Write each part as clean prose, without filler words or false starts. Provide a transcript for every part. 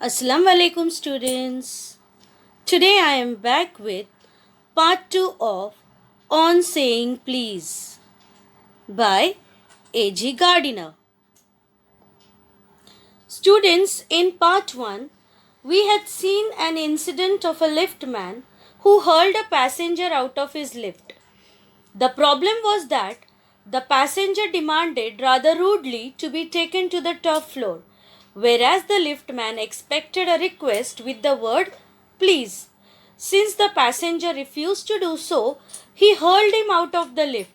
Assalamu alaikum students. Today I am back with part 2 of On Saying Please by A.G. Gardiner. Students, in part 1, we had seen an incident of a liftman who hurled a passenger out of his lift. The problem was that the passenger demanded rather rudely to be taken to the top floor, whereas the liftman expected a request with the word please. Since the passenger refused to do so, he hurled him out of the lift,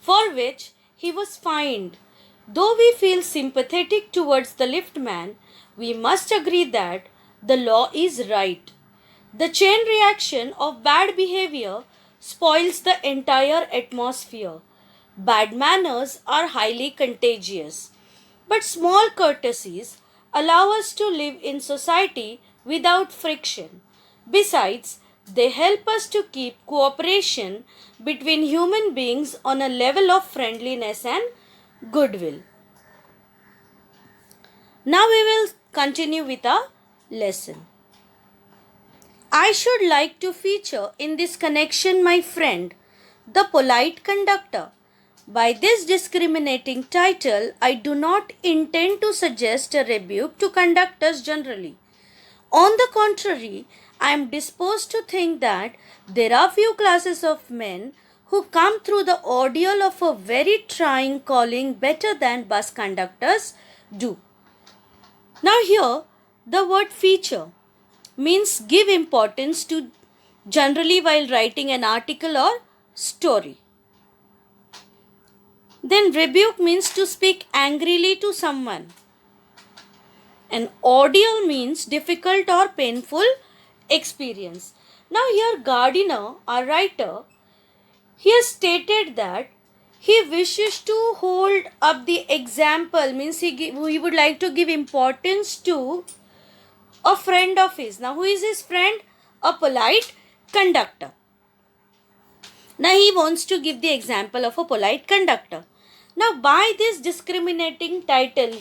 for which he was fined. Though we feel sympathetic towards the liftman, we must agree that the law is right. The chain reaction of bad behavior spoils the entire atmosphere. Bad manners are highly contagious. But small courtesies allow us to live in society without friction. Besides, they help us to keep cooperation between human beings on a level of friendliness and goodwill. Now we will continue with our lesson. I should like to feature in this connection my friend, the polite conductor. By this discriminating title, I do not intend to suggest a rebuke to conductors generally. On the contrary, I am disposed to think that there are few classes of men who come through the ordeal of a very trying calling better than bus conductors do. Now, here, the word feature means give importance to generally while writing an article or story. Then rebuke means to speak angrily to someone. An ordeal means difficult or painful experience. Now here Gardiner, our writer, he has stated that he wishes to hold up the example, means he would like to give importance to a friend of his. Now who is his friend? A polite conductor. Now he wants to give the example of a polite conductor. Now by this discriminating title,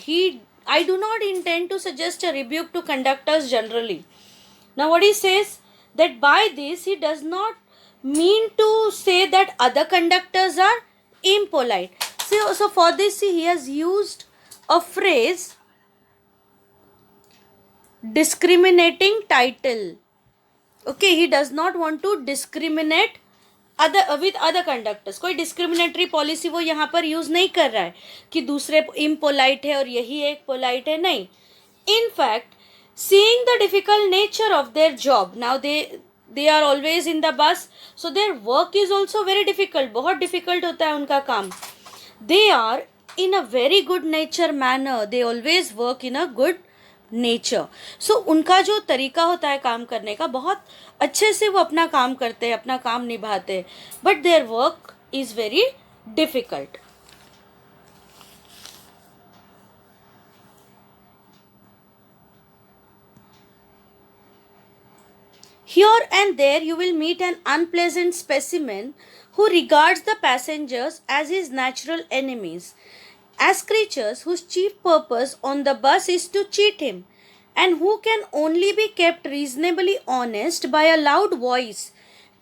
I do not intend to suggest a rebuke to conductors generally. Now what he says, that by this he does not mean to say that other conductors are impolite. So for this he has used a phrase discriminating title. Okay, he does not want to discriminate with other conductors. कोई discriminatory policy वो यहाँ पर use नहीं कर रहा है कि दूसरे इम्पोलाइट है और यही एक पोलाइट है, नहीं. In fact, seeing the difficult nature of their job, now they are always in the bus, so their work is also very difficult. बहुत difficult होता है उनका काम. They are in a very good nature manner. They always work in a good nature. So उनका जो तरीका होता है काम करने का, बहुत अच्छे से वो अपना काम करते हैं, अपना काम निभाते हैं, but their work is very difficult. Here and there you will meet an unpleasant specimen who regards the passengers as his natural enemies, as creatures whose chief purpose on the bus is to cheat him, and who can only be kept reasonably honest by a loud voice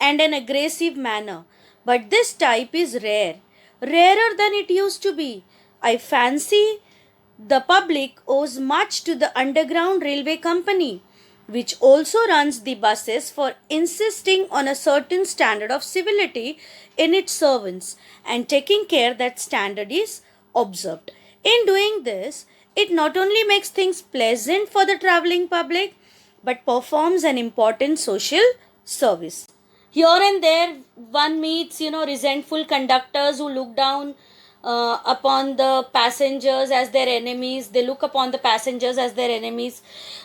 and an aggressive manner. But this type is rare, rarer than it used to be. I fancy the public owes much to the Underground Railway Company, which also runs the buses, for insisting on a certain standard of civility in its servants and taking care that standard is observed. In doing this, it not only makes things pleasant for the traveling public but performs an important social service. Here and there, one meets, resentful conductors who look down upon the passengers as their enemies. They look upon the passengers as their enemies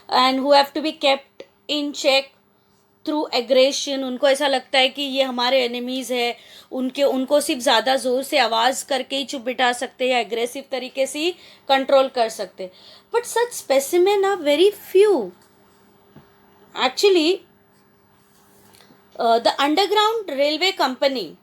and who have to be kept in check through aggression. उनको ऐसा लगता है कि ये हमारे enemies है, उनको सिर्फ ज़्यादा ज़ोर से आवाज़ करके ही चुप बिठा सकते हैं या एग्रेसिव तरीके से ही कंट्रोल कर सकते हैं. But such specimen are very few. Actually the underground railway company,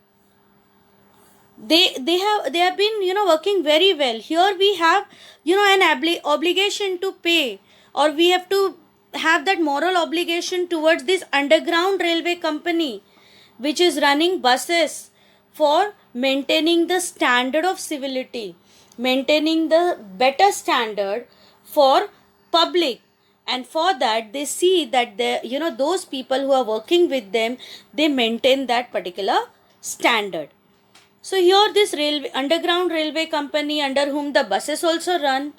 they have been working very well. Here we have an obligation to pay, or we have to have that moral obligation towards this underground railway company which is running buses for maintaining the standard of civility, maintaining the better standard for public. And for that they see that those people who are working with them, they maintain that particular standard. So here this railway, underground railway company under whom the buses also run,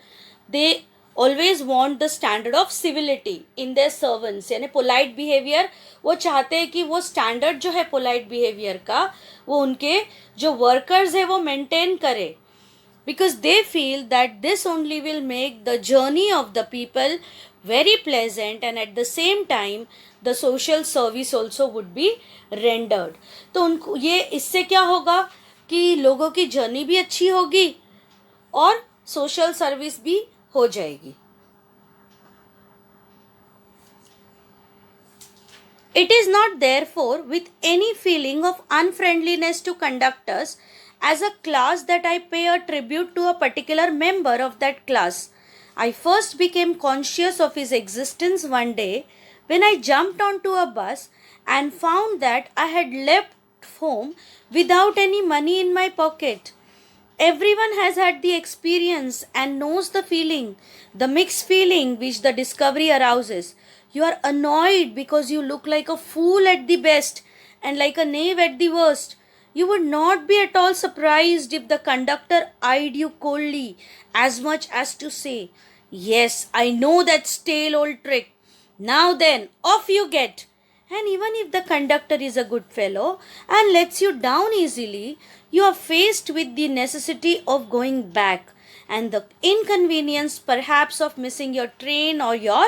they always want the standard of civility in their servants, यानी polite behavior. वो चाहते हैं कि वो standard जो है polite behavior का, वो उनके जो workers है वो maintain करे, because they feel that this only will make the journey of the people very pleasant, and at the same time the social service also would be rendered. तो उनको ये इससे क्या होगा कि लोगों की जर्नी भी अच्छी होगी और सोशल सर्विस भी हो जाएगी. It is not therefore with any feeling of unfriendliness to conductors as a class that I pay a tribute to a particular member of that class. I first became conscious of his existence one day when I jumped onto a bus and found that I had left home without any money in my pocket. Everyone has had the experience and knows the feeling, the mixed feeling which the discovery arouses. You are annoyed because you look like a fool at the best and like a knave at the worst. You would not be at all surprised if the conductor eyed you coldly, as much as to say, "Yes, I know that stale old trick. Now then, off you get." And even if the conductor is a good fellow and lets you down easily, you are faced with the necessity of going back and the inconvenience perhaps of missing your train or your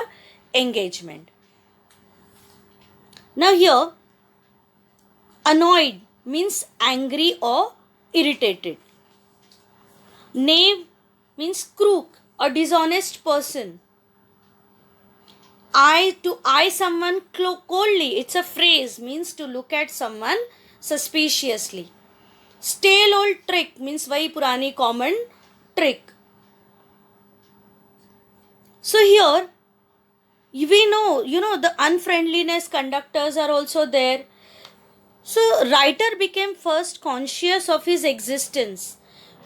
engagement. Now here, annoyed means angry or irritated. Knave means crook or dishonest person. To eye someone coldly, it's a phrase, means to look at someone suspiciously. Stale old trick means vahi purani common trick. So here we know, the unfriendliness conductors are also there. So writer became first conscious of his existence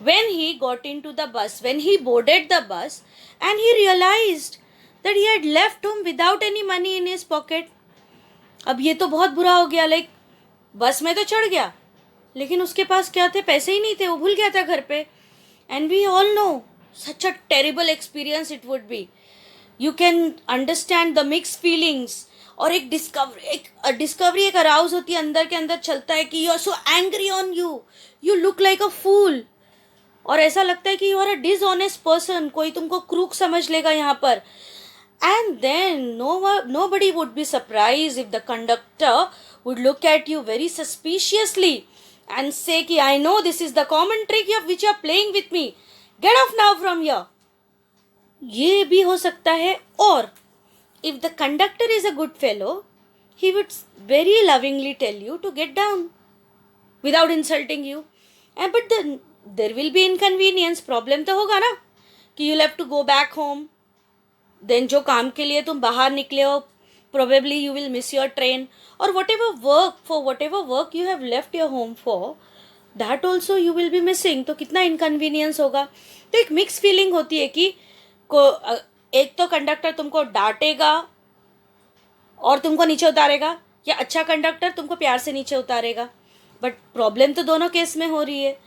when he got into the bus, when he boarded the bus, and he realized that he had left home without any money in his pocket. अब ये तो बहुत बुरा हो गया, like बस में तो चढ़ गया लेकिन उसके पास क्या थे, पैसे ही नहीं थे, वो भूल गया था घर पे. And we all know such a terrible experience it would be. You can understand the mix feelings. और एक डिस्कवरी एक अराउज होती है, अंदर के अंदर चलता है कि you are so angry on you, you look like a fool. और ऐसा लगता है कि you are a dishonest person, कोई तुमको क्रूक समझ लेगा यहाँ पर. And then nobody would be surprised if the conductor would look at you very suspiciously and say कि I know this is the common trick of which you are playing with me. Get off now from here. ये भी हो सकता है. और if the conductor is a good fellow, he would very lovingly tell you to get down without insulting you. But then there will be inconvenience. Problem तो होगा ना कि you'll have to go back home. Then जो काम के लिए तुम बाहर निकले हो, probably you will miss your train, और whatever work you have left your home for, that also you will be missing. तो कितना इनकन्वीनियंस होगा. तो एक मिक्स फीलिंग होती है कि एक तो कंडक्टर तुमको डांटेगा और तुमको नीचे उतारेगा, या अच्छा कंडक्टर तुमको प्यार से नीचे उतारेगा. बट प्रॉब्लम तो दोनों केस में हो रही है.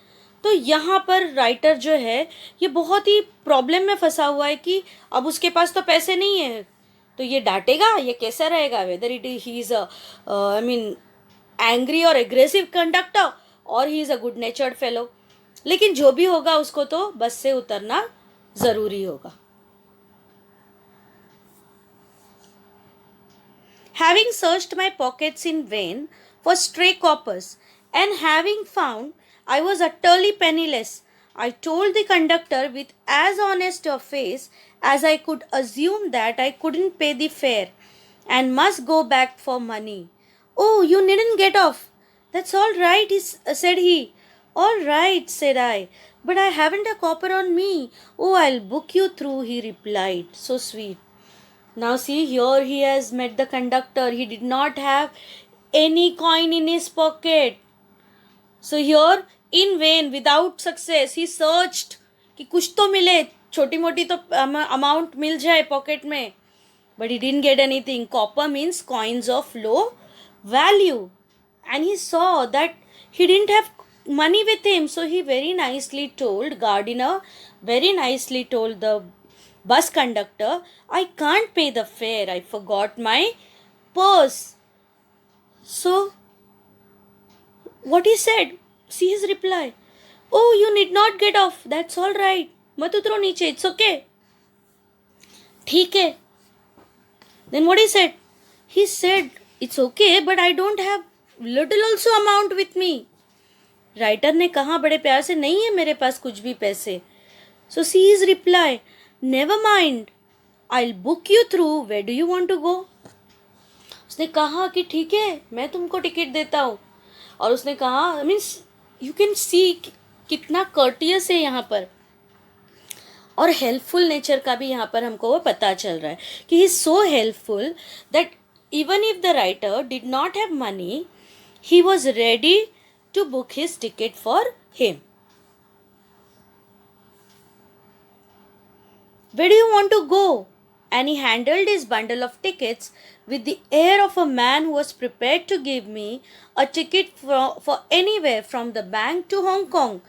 तो यहाँ पर राइटर जो है ये बहुत ही प्रॉब्लम में फंसा हुआ है कि अब उसके पास तो पैसे नहीं है, तो ये डांटेगा, ये कैसा रहेगा, whether it he is angry और एग्रेसिव कंडक्टर और he is a good नेचर्ड fellow. लेकिन जो भी होगा उसको तो बस से उतरना ज़रूरी होगा. Having searched my pockets in vain for stray coppers and having found I was utterly penniless, I told the conductor with as honest a face as I could assume that I couldn't pay the fare and must go back for money. "Oh, you needn't get off. That's all right," said he. "All right," said I, "but I haven't a copper on me." "Oh, I'll book you through," he replied. So sweet. Now see, here he has met the conductor. He did not have any coin in his pocket. So here, in vain, without success, he searched कि कुछ तो मिले, छोटी मोटी तो amount मिल जाए pocket में. But he didn't get anything. Copper means coins of low value. And he saw that he didn't have money with him. So he very nicely told, Gardiner very nicely told the bus conductor, I can't pay the fare. I forgot my purse. So what he said, see his reply. Oh, you need not get off. That's all right. मत उतरो नीचे. It's okay. ठीक है. Then what he said? He said, it's okay, but I don't have little also amount with me. Writer ने कहा बड़े प्यार से, नहीं है मेरे पास कुछ भी पैसे. So see his reply. Never mind. I'll book you through. Where do you want to go? उसने कहा कि ठीक है, मैं तुमको टिकट देता हूँ. और उसने कहा, मीन्स यू कैन सी कितना कर्टियस है यहाँ पर, और हेल्पफुल नेचर का भी यहाँ पर हमको वो पता चल रहा है कि he is so helpful that even if the writer did not have money, he was ready to book his ticket for him. Where do you want to go? And he handled his bundle of tickets with the air of a man who was prepared to give me a ticket for anywhere from the bank to Hong Kong.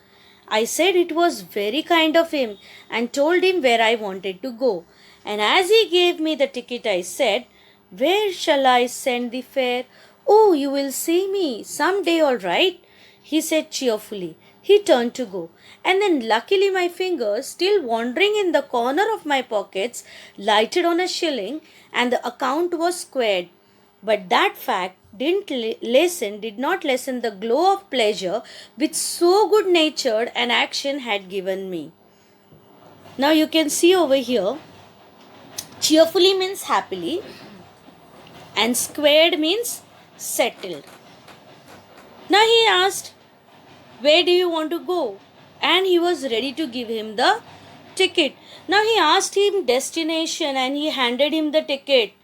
I said it was very kind of him and told him where I wanted to go. And as he gave me the ticket, I said, where shall I send the fare? Oh, you will see me some day, all right, he said cheerfully. He turned to go. And then luckily my fingers, still wandering in the corner of my pockets, lighted on a shilling and the account was squared. But that fact did not lessen the glow of pleasure which so good-natured an action had given me. Now you can see over here, cheerfully means happily and squared means settled. Now he asked, where do you want to go? And he was ready to give him the ticket. Now he asked him destination and he handed him the ticket.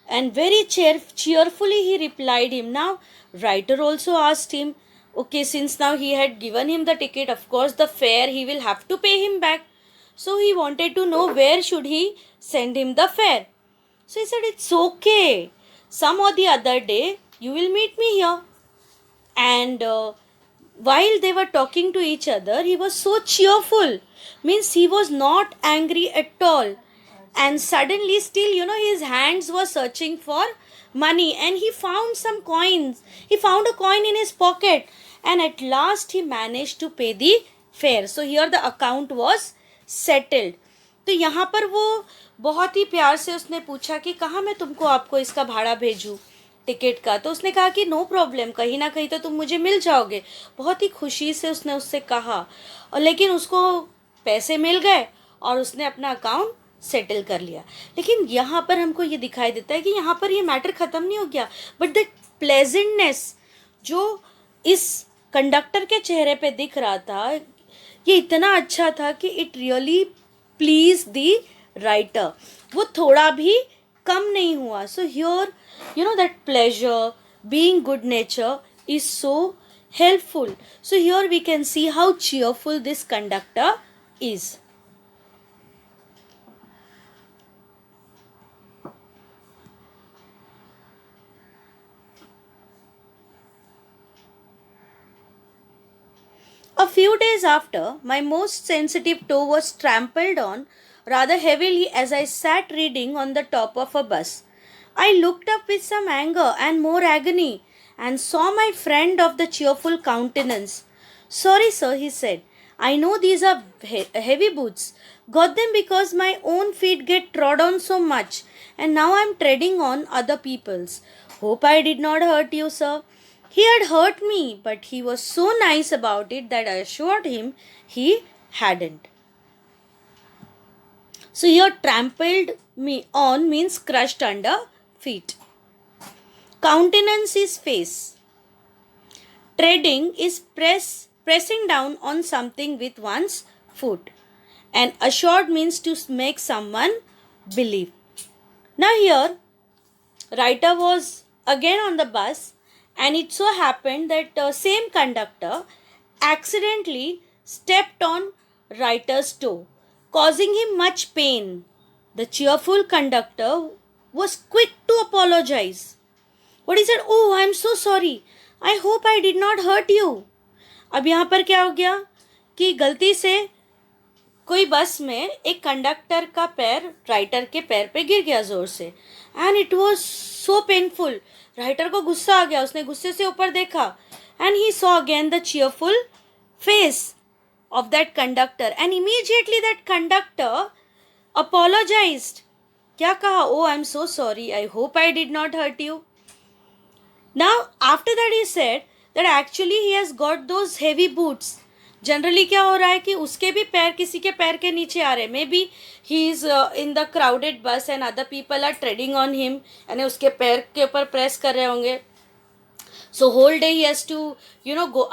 And very cheerfully he replied him. Now writer also asked him, okay, since now he had given him the ticket, of course the fare he will have to pay him back. So he wanted to know where should he send him the fare. So he said, it's okay. Some or the other day you will meet me here. And while they were talking to each other, he was so cheerful. Means he was not angry at all. And suddenly still, his hands were searching for money. And he found some coins. He found a coin in his pocket. And at last he managed to pay the fare. So here the account was settled. तो यहाँ पर वो बहुत ही प्यार से उसने पूछा कि कहाँ मैं तुमको आपको इसका भाड़ा भेजूँ टिकट का. तो उसने कहा कि नो प्रॉब्लम, कहीं ना कहीं तो तुम मुझे मिल जाओगे. बहुत ही खुशी से उसने उससे कहा. और लेकिन उसको पैसे मिल गए और उसने अपना अकाउंट सेटल कर लिया. लेकिन यहाँ पर हमको ये दिखाई देता है कि यहाँ पर ये मैटर ख़त्म नहीं हो गया, बट द प्लेजेंटनेस जो इस कंडक्टर के चेहरे पे दिख रहा था, ये इतना अच्छा था कि it really please the writer. वो थोड़ा भी कम नहीं हुआ. So here that pleasure, being good nature is so helpful. So here we can see how cheerful this conductor is. A few days after, my most sensitive toe was trampled on rather heavily as I sat reading on the top of a bus. I looked up with some anger and more agony and saw my friend of the cheerful countenance. Sorry, sir, he said. I know these are heavy boots. Got them because my own feet get trod on so much and now I am treading on other people's. Hope I did not hurt you, sir. He had hurt me, but he was so nice about it that I assured him he hadn't. So here trampled me on means crushed under feet. Countenance is face. Treading is pressing down on something with one's foot. And assured means to make someone believe. Now here, writer was again on the bus, and it so happened that same conductor accidentally stepped on writer's toe, causing him much pain. The cheerful conductor was quick to apologize. But he said, "Oh, I am so sorry. I hope I did not hurt you." अब यहाँ पर क्या हो गया कि गलती से कोई बस में एक कंडक्टर का पैर राइटर के पैर पे गिर गया जोर से, and it was so painful. Writer को गुस्सा आ गया, उसने गुस्से से ऊपर देखा, and he saw again the cheerful face of that conductor, and immediately that conductor apologised. क्या कहा? "Oh, I am so sorry. I hope I did not hurt you." Now after that he said that actually he has got those heavy boots. Generally क्या हो रहा है कि उसके भी पैर किसी के पैर के नीचे आ रहे हैं. Maybe he is in the crowded bus and other people are treading on him, यानी उसके पैर के ऊपर प्रेस कर रहे होंगे. So whole day he has to go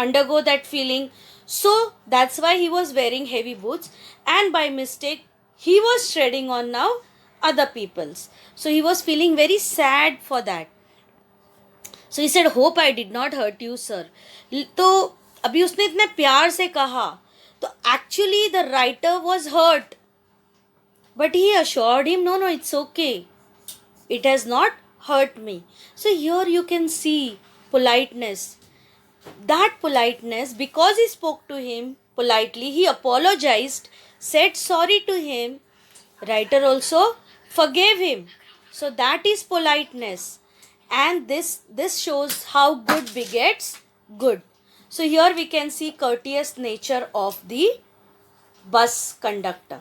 undergo that feeling. So that's why he was wearing heavy boots, and by mistake he was treading on now other people's. So he was feeling very sad for that. So he said, "Hope I did not hurt you, sir." तो अभी उसने इतने प्यार से कहा, तो actually the writer was hurt, but he assured him, "No, no, it's okay. It has not hurt me." So here you can see politeness. That politeness, because he spoke to him politely, he apologized, said sorry to him. Writer also forgave him. So that is politeness. And this shows how good begets good. So here we can see courteous nature of the bus conductor.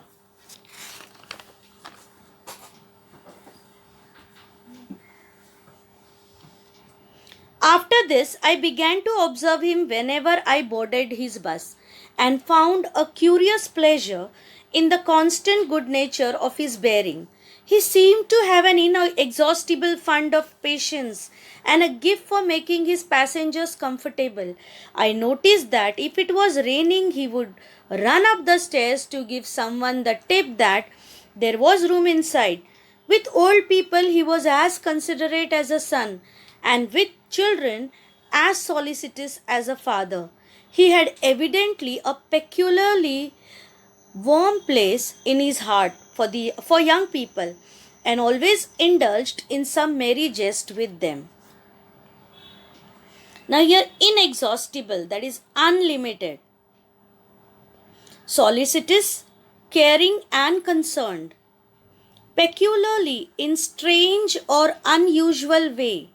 After this, I began to observe him whenever I boarded his bus, and found a curious pleasure in the constant good nature of his bearing. He seemed to have an inexhaustible fund of patience and a gift for making his passengers comfortable. I noticed that if it was raining, he would run up the stairs to give someone the tip that there was room inside. With old people, he was as considerate as a son, and with children, as solicitous as a father. He had evidently a peculiarly warm place in his heart for young people, and always indulged in some merry jest with them. Now here, inexhaustible, that is unlimited. Solicitous, caring and concerned. Peculiarly, in strange or unusual way.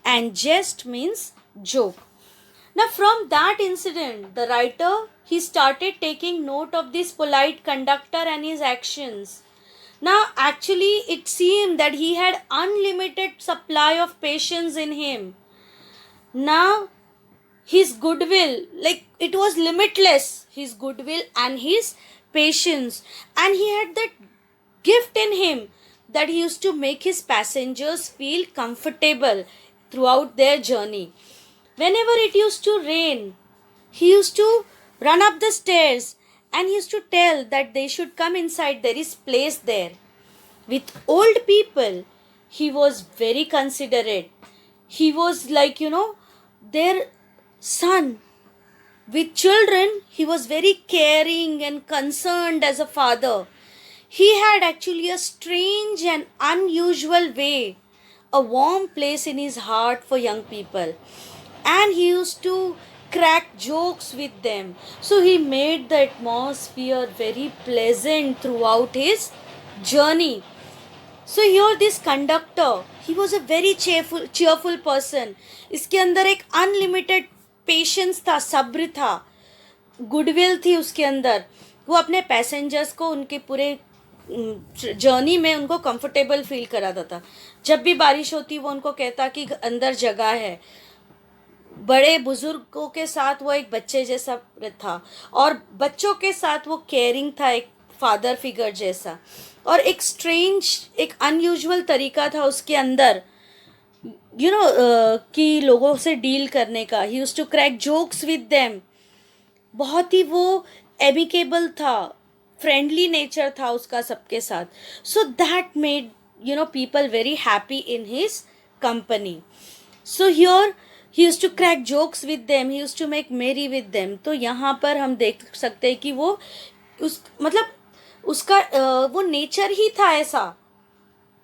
And jest means joke. Now from that incident, the writer, he started taking note of this polite conductor and his actions. Now actually it seemed that he had unlimited supply of patience in him. Now his goodwill, like it was limitless, his goodwill and his patience, and he had that gift in him that he used to make his passengers feel comfortable throughout their journey. Whenever it used to rain, he used to run up the stairs, and he used to tell that they should come inside, there is place there. With old people, he was very considerate. He was like, their son. With children, he was very caring and concerned as a father. He had actually a strange and unusual way, a warm place in his heart for young people. And he used to crack jokes with them. So he made the atmosphere very pleasant throughout his journey. So here this conductor, he was a very cheerful person. इसके अंदर एक unlimited patience था, सब्र था, goodwill थी उसके अंदर. वो अपने पैसेंजर्स को उनके पूरे जर्नी में उनको कंफर्टेबल फील कराता था. जब भी बारिश होती वो उनको कहता कि अंदर जगह है. बड़े बुजुर्गों के साथ वो एक बच्चे जैसा था, और बच्चों के साथ वो केयरिंग था, एक फादर फिगर जैसा. और एक स्ट्रेंज, एक अनयूजुअल तरीका था उसके अंदर, कि लोगों से डील करने का. He used to crack jokes with them. बहुत ही वो एमिकेबल था, फ्रेंडली नेचर था उसका सबके साथ. So that made people very happy in his company. So here he used to crack jokes with them, he used to make merry with them. तो यहाँ पर हम देख सकते हैं कि वो उसका वो नेचर ही था ऐसा,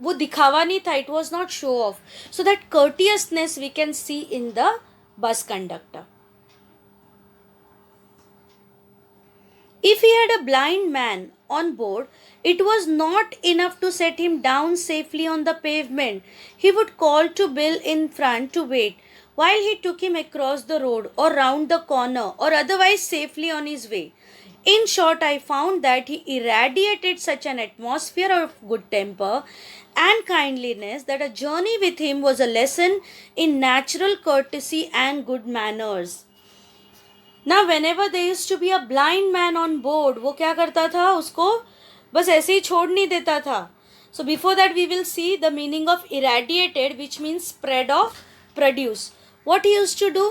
वो दिखावा नहीं था, it was not show off. So that courteousness we can see in the bus conductor. If he had a blind man on board, it was not enough to set him down safely on the pavement. He would call to Bill in front to wait while he took him across the road or round the corner or otherwise safely on his way. In short, I found that he irradiated such an atmosphere of good temper and kindliness that a journey with him was a lesson in natural courtesy and good manners. Now whenever there used to be a blind man on board, वो क्या करता था, उसको बस ऐसे ही छोड़ नहीं देता था. So before that we will see the meaning of irradiated, which means spread or produce. What he used to do?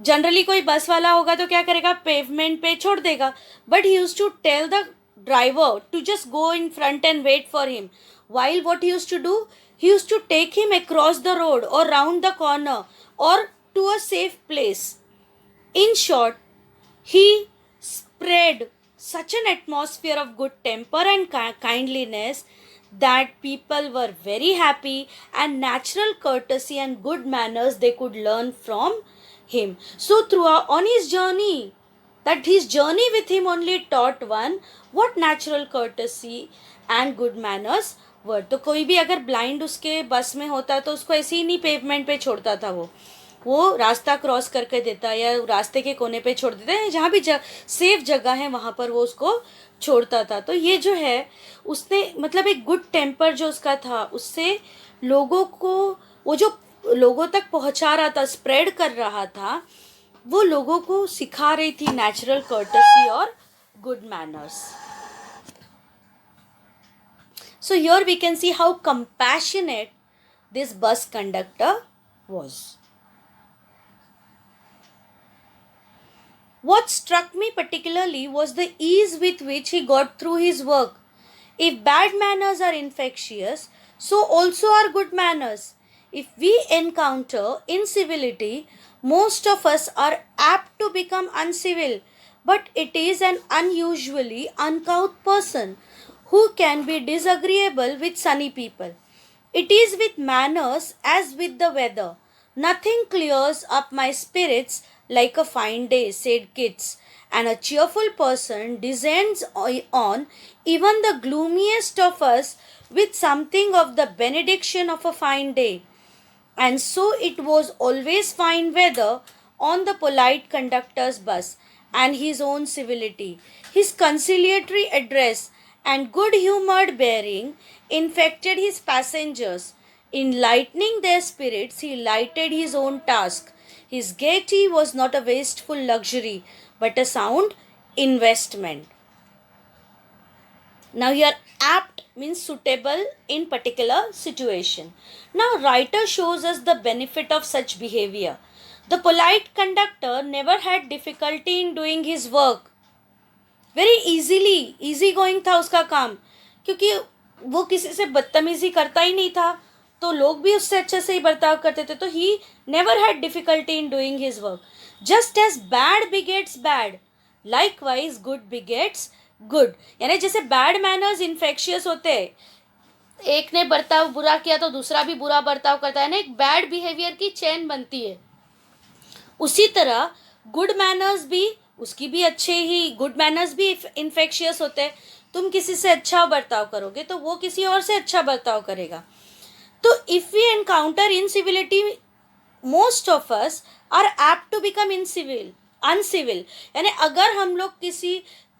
Generally कोई बस वाला होगा तो क्या करेगा, पेवमेंट पे छोड़ देगा. But he use to tell the driver to just go in front and wait for him. while what he used to do, he used to take him across the road or round the corner or to a safe place. In short, he spread such an atmosphere of good temper and kindliness that people were very happy, and natural courtesy and good manners they could learn from him. So throughout on his journey, that his journey with him only taught one what natural courtesy and good manners were. तो कोई भी अगर blind उसके बस में होता तो उसको ऐसे ही नहीं पेवमेंट पे छोड़ता था, वो रास्ता क्रॉस करके देता या रास्ते के कोने पे छोड़ देता है, जहाँ भी सेफ जगह है वहाँ पर वो उसको छोड़ता था. तो ये जो है उसने मतलब एक गुड टेम्पर जो उसका था, उससे लोगों को वो जो लोगों तक पहुँचा रहा था, स्प्रेड कर रहा था, वो लोगों को सिखा रही थी नेचुरल कर्टसी और good manners. So here we can see how compassionate this bus conductor was. What struck me particularly was the ease with which he got through his work. If bad manners are infectious, so also are good manners. If we encounter incivility, most of us are apt to become uncivil, but it is an unusually uncouth person who can be disagreeable with sunny people. It is with manners as with the weather. Nothing clears up my spirits like a fine day, said Keats, and a cheerful person descends on even the gloomiest of us with something of the benediction of a fine day. And so it was always fine weather on the polite conductor's bus, and his own civility, his conciliatory address, and good-humoured bearing infected his passengers. In lightening their spirits, he lighted his own task. His gaiety was not a wasteful luxury, but a sound investment. Now here apt means suitable in particular situation. Now writer shows us the benefit of such behavior. The polite conductor never had difficulty in doing his work. Very easy going था उसका काम, क्योंकि वो किसी से बदतमीजी करता ही नहीं था, तो लोग भी उससे अच्छे से ही बर्ताव करते थे. तो he never had difficulty in doing his work. Just as bad begets bad, likewise good begets good. यानी जैसे बैड मैनर्स इन्फेक्शियस होते हैं, एक ने बर्ताव बुरा किया तो दूसरा भी बुरा बर्ताव करता है ना, एक बैड बिहेवियर की चेन बनती है. उसी तरह गुड मैनर्स भी, उसकी भी अच्छे ही गुड मैनर्स भी इन्फेक्शियस होते हैं. तुम किसी से अच्छा बर्ताव करोगे तो वो किसी और से अच्छा बर्ताव करेगा. तो if we encounter incivility, most of us are apt to become uncivil. यानी अगर हम लोग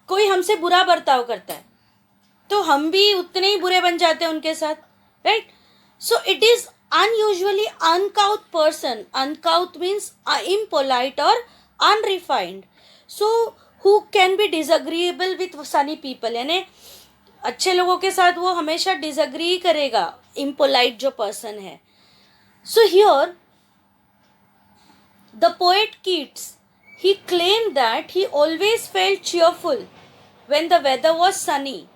कोई हमसे बुरा बर्ताव करता है तो हम भी उतने ही बुरे बन जाते हैं उनके साथ, right. So it is unusually uncouth person. Uncouth means impolite or unrefined. So who can be disagreeable with sunny people. यानी अच्छे लोगों के साथ वो हमेशा डिसअग्री करेगा, impolite जो पर्सन है. So here the poet Keats, he claimed that he always felt cheerful when the weather was sunny.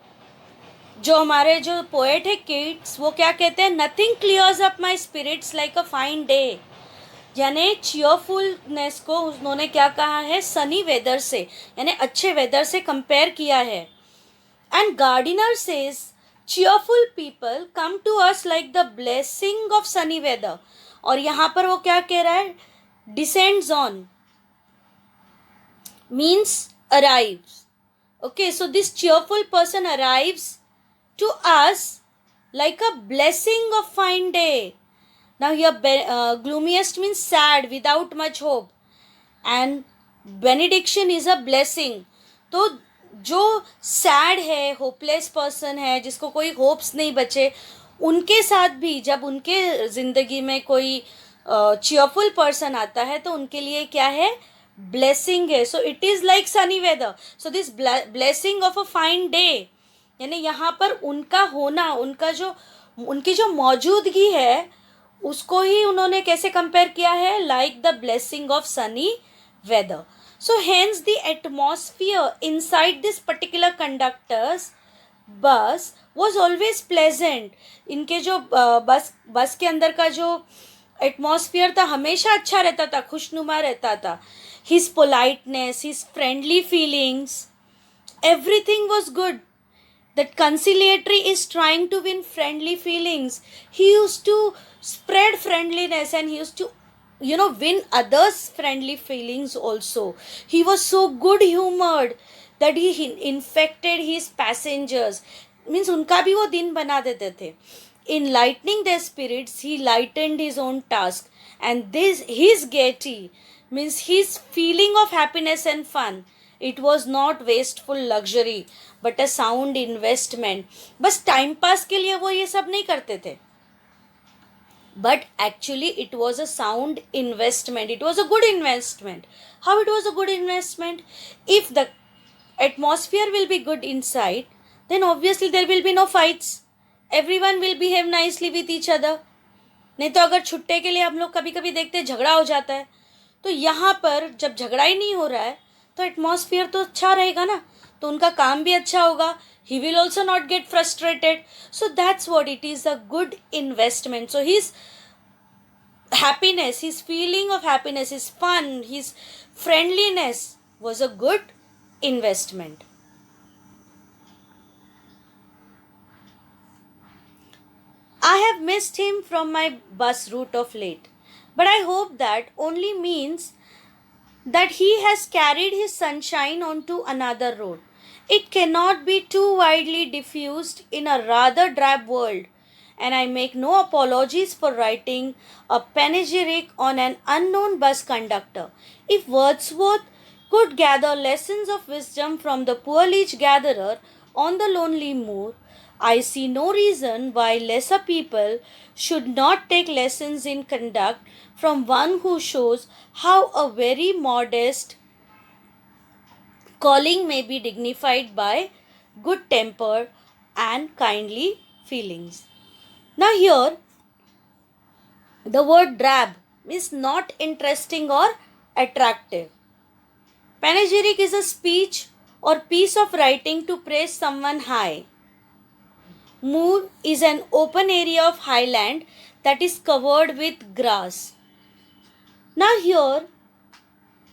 जो हमारे जो पोएट है किट्स, वो क्या कहते हैं, nothing clears up my spirits like a fine day, यानी चीयरफुलनेस को उन्होंने क्या कहा है, सनी वेदर से, यानी अच्छे वेदर से कंपेयर किया है. And Gardiner says cheerful people come to us like the blessing of sunny weather. और यहाँ पर वो क्या कह रहा है, descends on means arrives. Okay, so this cheerful person arrives to us like a blessing of fine day. Now here gloomiest means sad, without much hope, and benediction is a blessing. तो जो sad है, hopeless person है, जिसको कोई hopes नहीं बचे, उनके साथ भी जब उनके ज़िंदगी में कोई चीयरफुल पर्सन आता है तो उनके लिए क्या है, ब्लेसिंग है. So it is like sunny weather. So this blessing of a fine day, यानी यहाँ पर उनका होना, उनकी जो मौजूदगी है, उसको ही उन्होंने कैसे कंपेयर किया है, like the blessing of Sunny weather. So hence the atmosphere inside this particular conductor's bus was always pleasant. इनके जो बस के अंदर का जो एटमॉस्फियर था हमेशा अच्छा रहता था, खुशनुमा रहता था. His politeness, his friendly feelings, everything was good. That conciliatory is trying to win friendly feelings. He used to spread friendliness and he used to win others friendly feelings also. He was so good humored that he infected his passengers, means उनका भी वो दिन बना देते थे. In lightening their spirits, he lightened his own task, and this his gaiety means his feeling of happiness and fun. It was not wasteful luxury but a sound investment. बस time pass के लिए वो ये सब नहीं करते थे, but actually it was a sound investment. It was a good investment. How it was a good investment? If the atmosphere will be good inside, then obviously there will be no fights. Everyone will behave nicely with each other. नहीं तो अगर छुट्टे के लिए हम लोग कभी कभी देखते हैं झगड़ा हो जाता है, तो यहाँ पर जब झगड़ा ही नहीं हो रहा है तो एटमॉस्फियर तो अच्छा रहेगा ना, तो उनका काम भी अच्छा होगा. He will also not get frustrated. So that's what it is, a good investment. So his happiness, his feeling of happiness, his fun, his friendliness was a good investment. I have missed him from my bus route of late, but I hope that only means that he has carried his sunshine onto another road. It cannot be too widely diffused in a rather drab world, and I make no apologies for writing a panegyric on an unknown bus conductor. If Wordsworth could gather lessons of wisdom from the poor leech gatherer on the lonely moor, I see no reason why lesser people should not take lessons in conduct from one who shows how a very modest calling may be dignified by good temper and kindly feelings. Now here, the word drab means not interesting or attractive. Panegyric is a speech or piece of writing to praise someone high. Moor is an open area of highland that is covered with grass. Now here,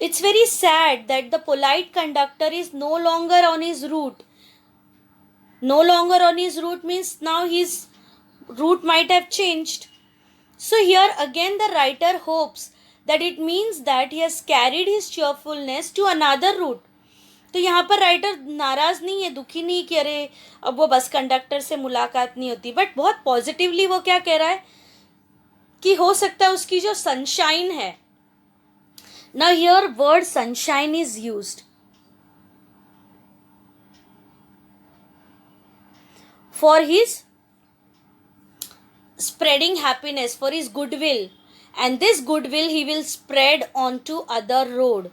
it's very sad that the polite conductor is no longer on his route. No longer on his route means now his route might have changed. So here again the writer hopes that it means that he has carried his cheerfulness to another route. तो यहाँ पर writer नाराज़ नहीं है, दुखी नहीं कि अरे अब वो बस कंडक्टर से मुलाकात नहीं होती, बट बहुत पॉजिटिवली वो क्या कह रहा है कि हो सकता है उसकी जो सनशाइन है. Now here word sunshine is used for his spreading happiness, for his goodwill, and this goodwill he will spread onto other road.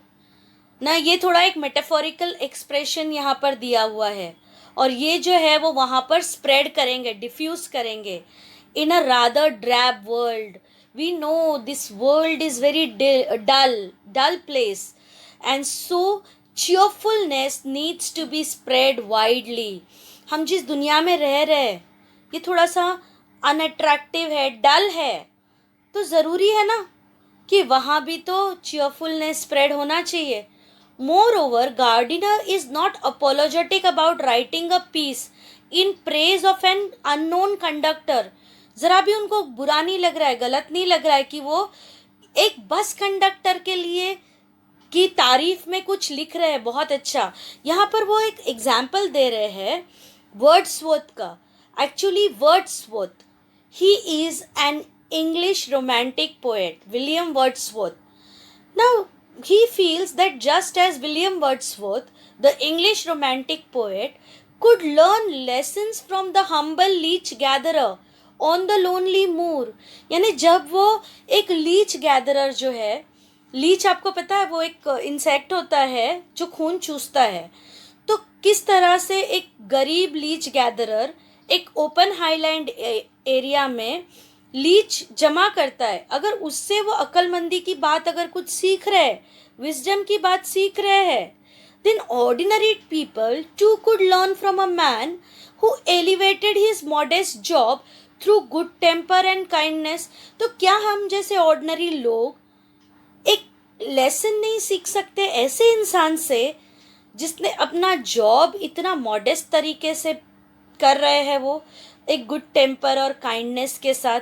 ना ये थोड़ा एक मेटाफोरिकल एक्सप्रेशन यहाँ पर दिया हुआ है, और ये जो है वो वहाँ पर स्प्रेड करेंगे, डिफ्यूज करेंगे. In a rather drab world, we know this world is very dull place, and so cheerfulness needs to be spread widely. हम जिस दुनिया में रह रहे हैं ये थोड़ा सा अनअट्रैक्टिव है, डल है, तो ज़रूरी है ना कि वहाँ भी तो cheerfulness स्प्रेड होना चाहिए. Moreover, Gardiner is not apologetic about writing a piece in praise of an unknown conductor. ज़रा भी उनको बुरा नहीं लग रहा है, गलत नहीं लग रहा है कि वो एक बस कंडक्टर के लिए की तारीफ में कुछ लिख रहे हैं. बहुत अच्छा. यहाँ पर वो एक एग्जाम्पल दे रहे हैं वर्ड्सवर्थ का. Actually Wordsworth, he is an English romantic poet, William Wordsworth. Now, he feels that just as William Wordsworth, the English romantic poet, could learn lessons from the humble leech gatherer on the lonely moor. यानी जब वो एक Leach gatherer जो है, Leach आपको पता है वो एक इंसेक्ट होता है जो खून चूसता है, तो किस तरह से एक गरीब लीच गैदरर एक ओपन हाईलैंड एरिया में लीच जमा करता है. अगर उससे वो अक्लमंदी की बात अगर कुछ सीख रहे हैं, विजडम की बात सीख रहे हैं, then ordinary people too could learn from a man who elevated his modest job through good temper and kindness. तो क्या हम जैसे ऑर्डिनरी लोग एक लेसन नहीं सीख सकते ऐसे इंसान से जिसने अपना जॉब इतना मॉडेस्ट तरीके से कर रहे हैं, वो एक गुड टेम्पर और काइंडनेस के साथ.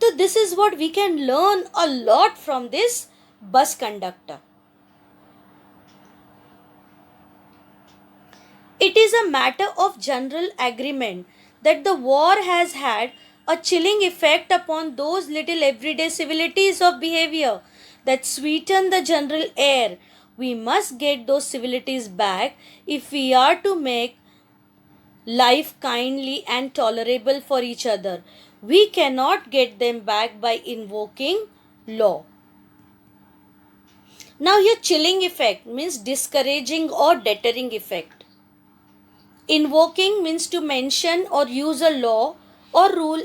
तो this is what we can learn a lot from this bus conductor. It is a matter of general agreement that the war has had a chilling effect upon those little everyday civilities of behavior that sweeten the general air. We must get those civilities back if we are to make life kindly and tolerable for each other. We cannot get them back by invoking law. Now here chilling effect means discouraging or deterring effect. Invoking means to mention or use a law or rule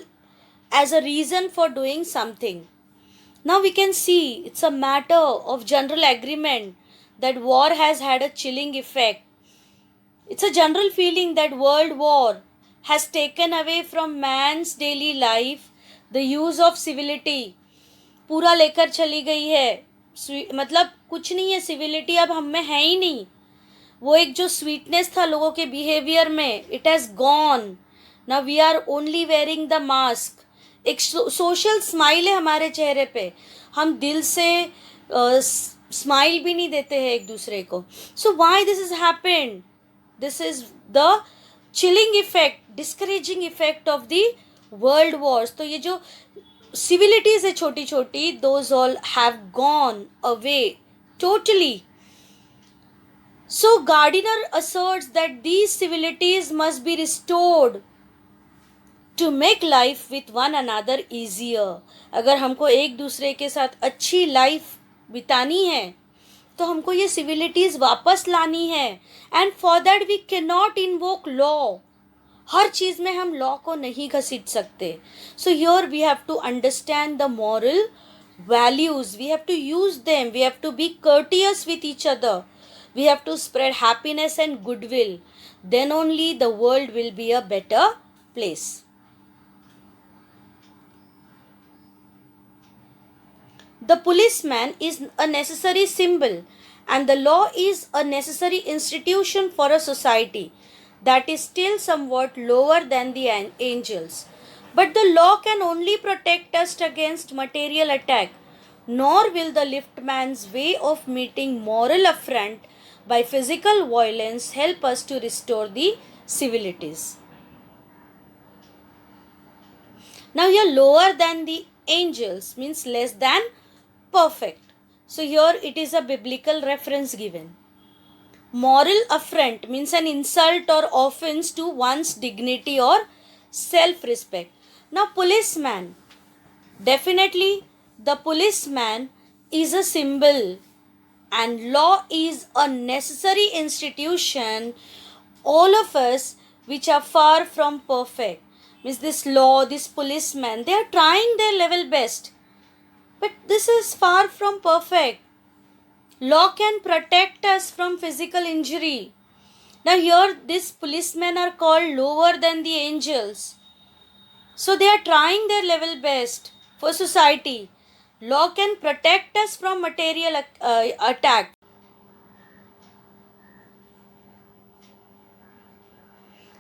as a reason for doing something. Now we can see it's a matter of general agreement that war has had a chilling effect. It's a general feeling that world war has taken away from man's daily life the use of civility. पूरा लेकर चली गई है, मतलब कुछ नहीं है, civility अब हम में है ही नहीं. वो एक जो स्वीटनेस था लोगों के बिहेवियर में, it has gone. Now we are only wearing the mask. एक सोशल स्माइल है हमारे चेहरे पे, हम दिल से स्माइल भी नहीं देते हैं एक दूसरे को. So why this is happened? This is the chilling effect, discouraging effect of the world Wars. तो ये जो सिविलिटीज है छोटी छोटी, those all have gone away totally. So Gardiner asserts that these civilities must be restored to make life with one another easier. अगर हमको एक दूसरे के साथ अच्छी लाइफ बितानी है तो हमको ये सिविलिटीज़ वापस लानी है. And for that we can not invoke law. हर चीज़ में हम लॉ को नहीं घसीट सकते. So here we have to understand the moral values. We have to use them. We have to be courteous with each other. We have to spread happiness and goodwill. Then only the world will be a better place. The policeman is a necessary symbol and the law is a necessary institution for a society that is still somewhat lower than the angels. But the law can only protect us against material attack, nor will the liftman's way of meeting moral affront by physical violence help us to restore the civilities. Now here lower than the angels means less than perfect. So here it is a biblical reference given. Moral affront means an insult or offense to one's dignity or self-respect. Now policeman, definitely the policeman is a symbol and law is a necessary institution. All of us which are far from perfect, means this law, this policeman, they are trying their level best, but this is far from perfect. Law can protect us from physical injury, Now here these policemen are called lower than the angels. So they are trying their level best for society. Law can protect us from material attack.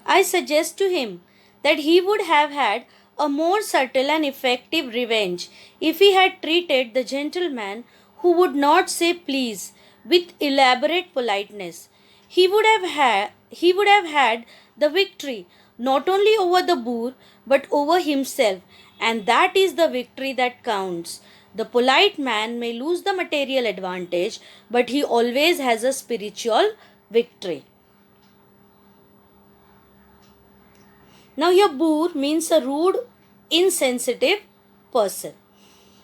I suggest to him that he would have had a more subtle and effective revenge if he had treated the gentleman who would not say please with elaborate politeness. He would have had the victory not only over the boor but over himself, and that is the victory that counts. The polite man may lose the material advantage, but he always has a spiritual victory. Now, your boor means a rude, insensitive person.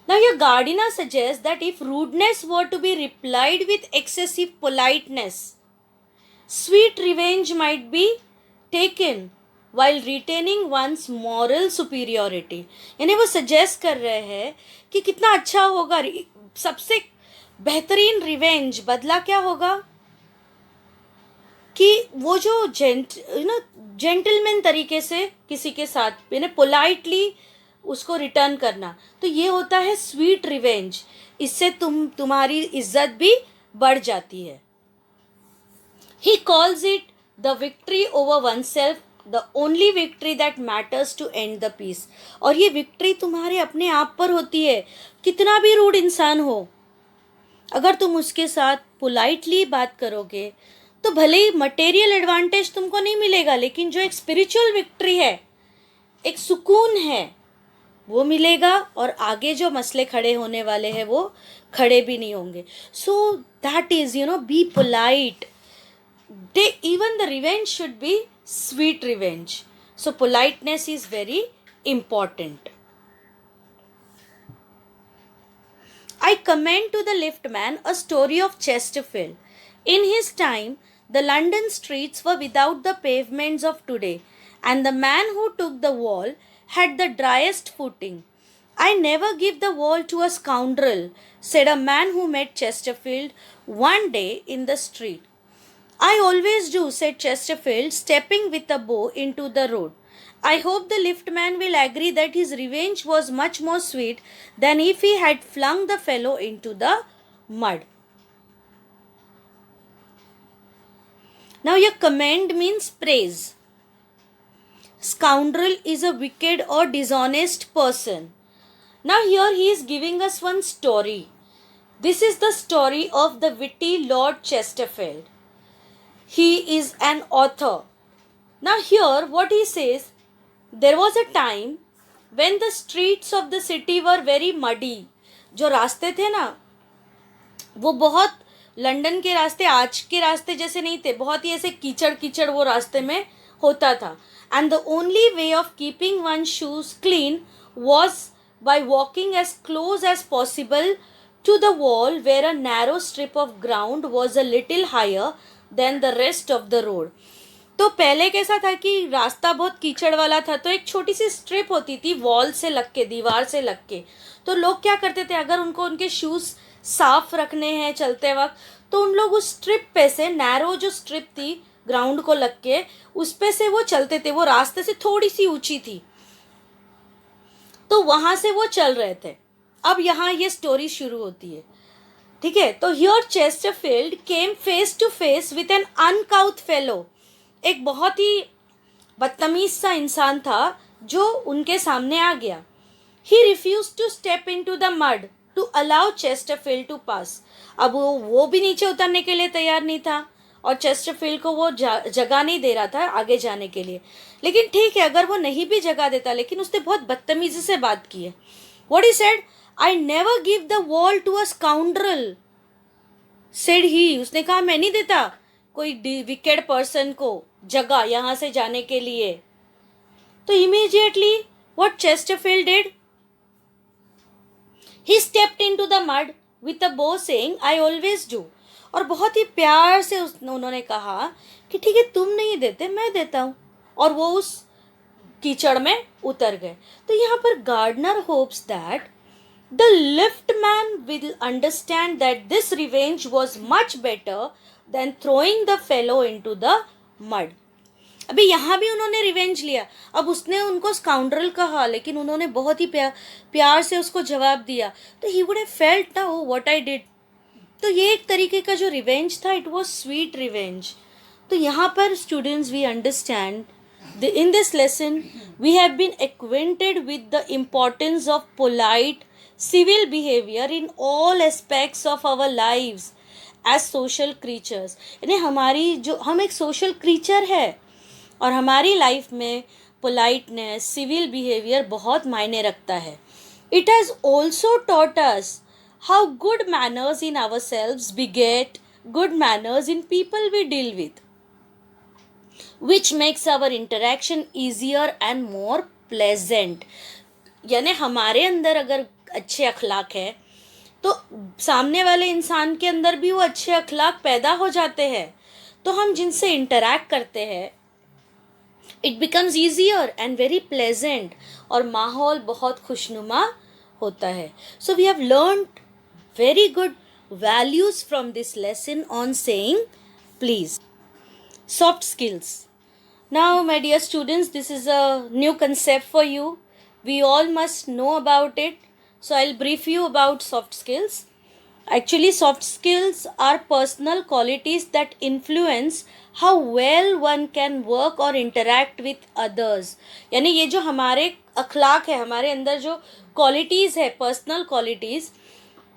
Now, your Gardiner suggests that if rudeness were to be replied with excessive politeness, sweet revenge might be taken while retaining one's moral superiority. यानी वो suggest कर रहे हैं कि कितना अच्छा होगा, सबसे बेहतरीन रिवेंज बदला क्या होगा कि वो जो जेंटलमैन तरीके से किसी के साथ पोलाइटली उसको रिटर्न करना, तो ये होता है स्वीट रिवेंज. इससे तुम्हारी इज्जत भी बढ़ जाती है. He calls it the victory over oneself, the only victory that matters to end the peace. और ये विक्ट्री तुम्हारे अपने आप पर होती है. कितना भी रूड इंसान हो, अगर तुम उसके साथ पोलाइटली बात करोगे तो भले ही मटेरियल एडवांटेज तुमको नहीं मिलेगा, लेकिन जो एक स्पिरिचुअल विक्ट्री है, एक सुकून है, वो मिलेगा. और आगे जो मसले खड़े होने वाले हैं वो खड़े भी नहीं होंगे. So that is be polite. Even the revenge should be sweet revenge. So politeness is very important. I commend to the liftman a story of Chesterfield. In his time, the London streets were without the pavements of today, and the man who took the wall had the driest footing. I never give the wall to a scoundrel, said a man who met Chesterfield one day in the street. I always do, said Chesterfield, stepping with a bow into the road. I hope the liftman will agree that his revenge was much more sweet than if he had flung the fellow into the mud. Now, your commend means praise. Scoundrel is a wicked or dishonest person. Now, here he is giving us one story. This is the story of the witty Lord Chesterfield. He is an author. Now here what he says, there was a time when the streets of the city were very muddy. जो रास्ते थे ना, वो बहुत London के रास्ते आज के रास्ते जैसे नहीं थे, बहुत ही ऐसे कीचड़ कीचड़ वो रास्ते में होता था. And the only way of keeping one's shoes clean was by walking as close as possible to the wall, where a narrow strip of ground was a little higher than the rest of the road. तो पहले कैसा था कि रास्ता बहुत कीचड़ वाला था, तो एक छोटी सी स्ट्रिप होती थी वॉल से लग के, दीवार से लग के. तो लोग क्या करते थे, अगर उनको उनके शूज़ साफ रखने हैं चलते वक्त, तो उन लोग उस स्ट्रिप पे से, नैरो जो स्ट्रिप थी ग्राउंड को लग के, उस पे से वो चलते थे. वो रास्ते से थोड़ी सी ऊंची थी, तो वहाँ से वो चल रहे थे. अब यहाँ ये स्टोरी शुरू होती है. ठीक है, तो here Chesterfield came face to face with an uncouth fellow. एक बहुत ही बदतमीज सा इंसान था जो उनके सामने आ गया. He refuse to step in to the mud to allow Chesterfield to pass. अब वो भी नीचे उतरने के लिए तैयार नहीं था और चेस्टरफील्ड को वो जगह नहीं दे रहा था आगे जाने के लिए. लेकिन ठीक है, अगर वो नहीं भी जगह देता, लेकिन उसने बहुत बदतमीजी से बात की है. What he said, I never give the wall to a scoundrel, said he. उसने कहा मैं नहीं देता कोई wicked person को जगह यहाँ से जाने के लिए. तो immediately what Chesterfield did? He stepped into the mud with a bow saying, I always do. और बहुत ही प्यार से उन्होंने कहा कि ठीक है, तुम नहीं देते, मैं देता हूँ. और वो उस कीचड़ में उतर गए. तो यहाँ पर gardener hopes that the liftman will understand that this revenge was much better than throwing the fellow into the mud. अभी यहाँ भी उन्होंने रिवेंज लिया. अब उसने उनको स्काउंड्रल कहा, लेकिन उन्होंने बहुत ही प्यार से उसको जवाब दिया. तो ही वुड हैव फेल्ट ना, ओ व्हाट आई डिड. तो ये एक तरीके का जो रिवेंज था, इट वाज स्वीट रिवेंज. तो यहाँ पर students we understand in this lesson we have been acquainted with the importance of polite civil behavior in all aspects of our lives as social creatures. यानी हमारी जो हम एक social creature है और हमारी लाइफ में पोलाइटनेस, सिविल बिहेवियर बहुत मायने रखता है. It has also taught us how good manners in ourselves beget good manners in people we deal with, which makes our interaction easier and more pleasant. यानी हमारे अंदर अगर अच्छे अखलाक है तो सामने वाले इंसान के अंदर भी वो अच्छे अखलाक पैदा हो जाते हैं. तो हम जिनसे इंटरैक्ट करते हैं it becomes easier and very pleasant, और माहौल बहुत खुशनुमा होता है. So we have learned very good values from this lesson on saying please. Soft skills. Now, my dear students, this is a new concept for you. We all must know about it. So, I'll brief you about soft skills. Actually, soft skills are personal qualities that influence how well one can work or interact with others. यानी ये जो हमारे अखलाक है, हमारे अंदर जो qualities है, personal qualities,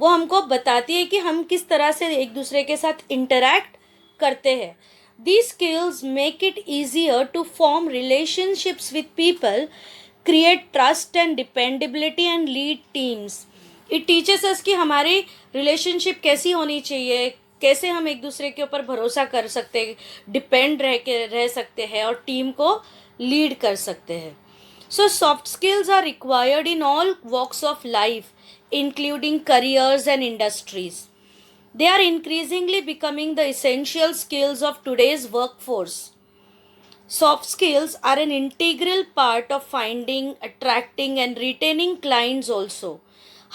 वो हमको बताती है कि हम किस तरह से एक दूसरे के साथ इंटरैक्ट करते हैं. These skills make it easier to form relationships with people, create trust and dependability and lead teams. It teaches us कि हमारी relationship कैसी होनी चाहिए, कैसे हम एक दूसरे के ऊपर भरोसा कर सकते हैं, डिपेंड रह सकते हैं और टीम को लीड कर सकते हैं. So soft skills are required in all walks of life, including careers and industries. They are increasingly becoming the essential skills of today's workforce. Soft skills are an integral part of finding, attracting, and retaining clients also.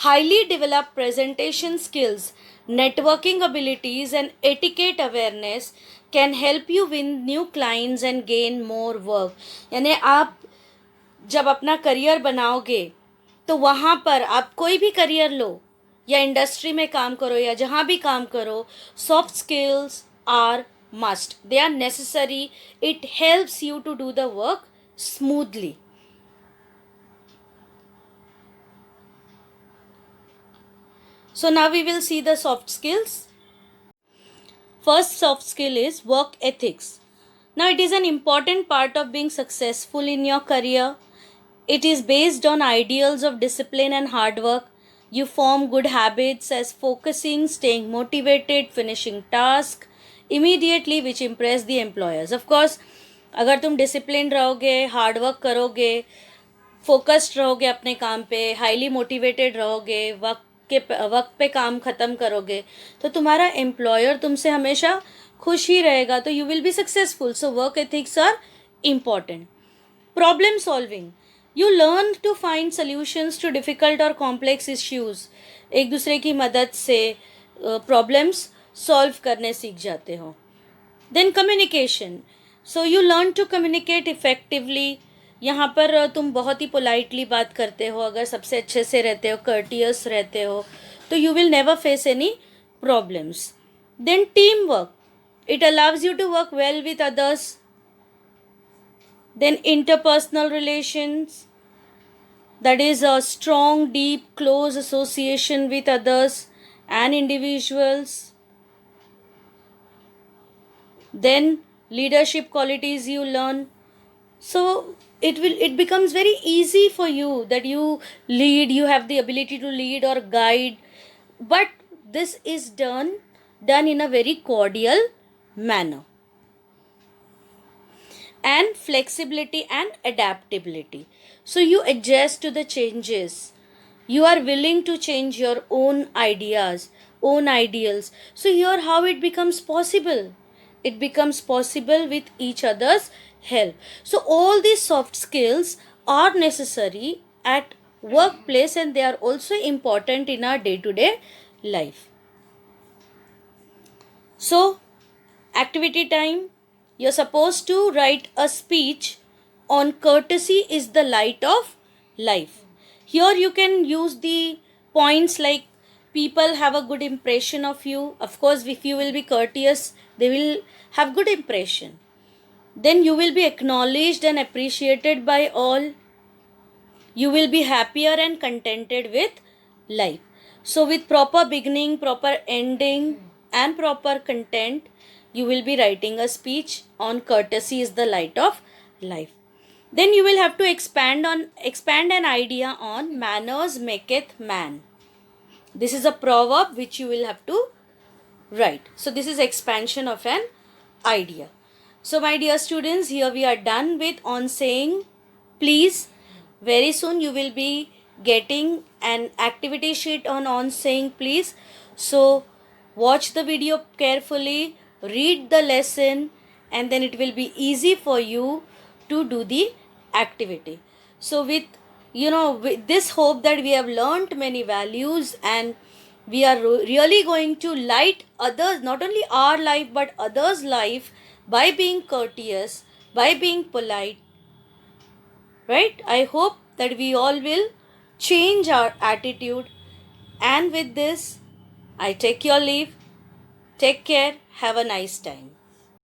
Highly developed presentation skills, networking abilities, and etiquette awareness can help you win new clients and gain more work. यानी आप जब अपना career बनाओगे तो वहाँ पर आप कोई भी करियर लो या इंडस्ट्री में काम करो या जहाँ भी काम करो, soft skills are must. They are necessary. It helps you to do the work smoothly. So now we will see the soft skills. First soft skill is work ethics. Now it is an important part of being successful in your career. It is based on ideals of discipline and hard work. You form good habits as focusing, staying motivated, finishing task immediately which impress the employers. Of course, अगर तुम discipline रहोगे, hard work करोगे, focused रहोगे अपने काम पे, highly motivated रहोगे, वक्त पे काम ख़त्म करोगे, तो तुम्हारा एम्प्लॉयर तुमसे हमेशा खुश ही रहेगा. तो you will be successful. So work ethics are important. Problem solving. You learn to find solutions to difficult or complex issues. एक दूसरे की मदद से problems solve करने सीख जाते हो. Then communication. So you learn to communicate effectively. यहाँ पर तुम बहुत ही politely बात करते हो. अगर सबसे अच्छे से रहते हो, courteous रहते हो, तो you will never face any problems. Then teamwork. It allows you to work well with others. Then interpersonal relations. That is a strong, deep, close association with others and individuals. Then leadership qualities you learn. So it becomes very easy for you that you lead, you have the ability to lead or guide. But this is done in a very cordial manner. And flexibility and adaptability. So you adjust to the changes. You are willing to change your own ideas, own ideals. So here how it becomes possible. It becomes possible with each other's help. So all these soft skills are necessary at workplace and they are also important in our day-to-day life. So activity time. You're supposed to write a speech on courtesy is the light of life. Here you can use the points like people have a good impression of you. Of course, if you will be courteous, they will have good impression. Then you will be acknowledged and appreciated by all. You will be happier and contented with life. So, with proper beginning, proper ending, and proper content, you will be writing a speech on courtesy is the light of life. Then you will have to expand an idea on manners maketh man. This is a proverb which you will have to write. So this is expansion of an idea. So my dear students, here we are done with on saying please. Very soon you will be getting an activity sheet on saying please. So watch the video carefully, read the lesson, and then it will be easy for you to do the activity. So with this hope that we have learnt many values, and we are really going to light others, not only our life but others' life, by being courteous, by being polite, right? I hope that we all will change our attitude. And with this, I take your leave. Take care. Have a nice time.